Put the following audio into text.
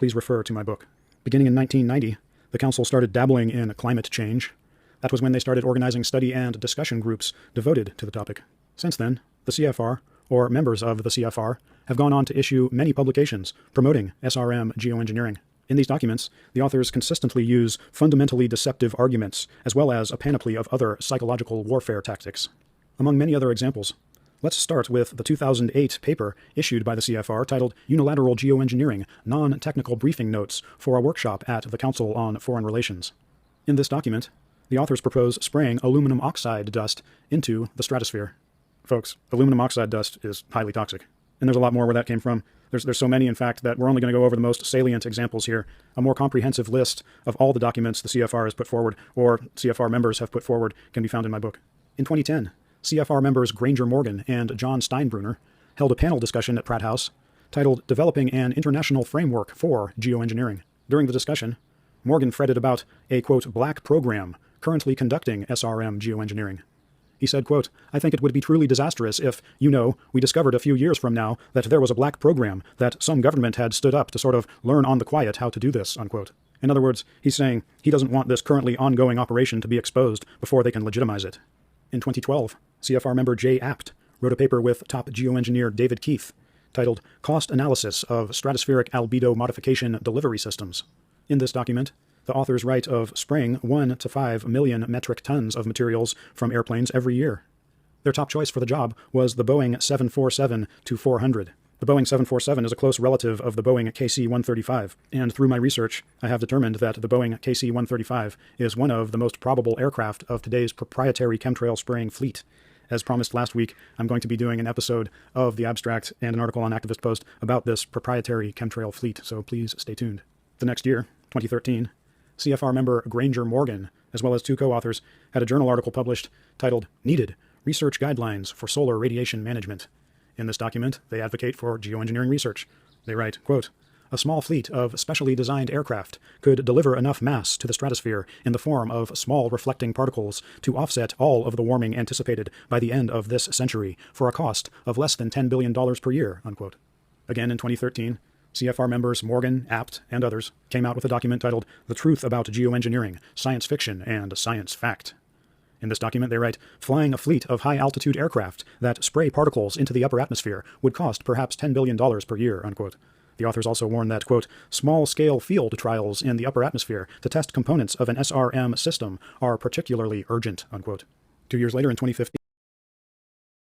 please refer to my book. Beginning in 1990, the Council started dabbling in climate change. That was when they started organizing study and discussion groups devoted to the topic. Since then, the CFR, or members of the CFR, have gone on to issue many publications promoting SRM geoengineering. In these documents, the authors consistently use fundamentally deceptive arguments, as well as a panoply of other psychological warfare tactics. Among many other examples, let's start with the 2008 paper issued by the CFR titled Unilateral Geoengineering, Non-Technical Briefing Notes for a Workshop at the Council on Foreign Relations. In this document, the authors propose spraying aluminum oxide dust into the stratosphere. Folks, aluminum oxide dust is highly toxic. And there's a lot more where that came from. There's so many, in fact, that we're only going to go over the most salient examples here. A more comprehensive list of all the documents the CFR has put forward, or CFR members have put forward, can be found in my book. In 2010, CFR members Granger Morgan and John Steinbrunner held a panel discussion at Pratt House titled Developing an International Framework for Geoengineering. During the discussion, Morgan fretted about a, quote, black program currently conducting SRM geoengineering. He said, quote, I think it would be truly disastrous if, we discovered a few years from now that there was a black program that some government had stood up to sort of learn on the quiet how to do this, unquote. In other words, he's saying he doesn't want this currently ongoing operation to be exposed before they can legitimize it. In 2012, CFR member Jay Apt wrote a paper with top geoengineer David Keith titled Cost Analysis of Stratospheric Albedo Modification Delivery Systems. In this document, the authors write of spraying 1 to 5 million metric tons of materials from airplanes every year. Their top choice for the job was the Boeing 747-400. The Boeing 747 is a close relative of the Boeing KC-135, and through my research, I have determined that the Boeing KC-135 is one of the most probable aircraft of today's proprietary chemtrail spraying fleet. As promised last week, I'm going to be doing an episode of the abstract and an article on Activist Post about this proprietary chemtrail fleet, so please stay tuned. The next year, 2013, CFR member Granger Morgan, as well as two co-authors, had a journal article published titled Needed Research Guidelines for Solar Radiation Management. In this document, they advocate for geoengineering research. They write, quote, a small fleet of specially designed aircraft could deliver enough mass to the stratosphere in the form of small reflecting particles to offset all of the warming anticipated by the end of this century for a cost of less than $10 billion per year, unquote. Again in 2013, CFR members Morgan, Apt, and others came out with a document titled The Truth About Geoengineering, Science Fiction and Science Fact. In this document, they write, flying a fleet of high-altitude aircraft that spray particles into the upper atmosphere would cost perhaps $10 billion per year, unquote. The authors also warn that, quote, small-scale field trials in the upper atmosphere to test components of an SRM system are particularly urgent, unquote. 2 years later, in 2015,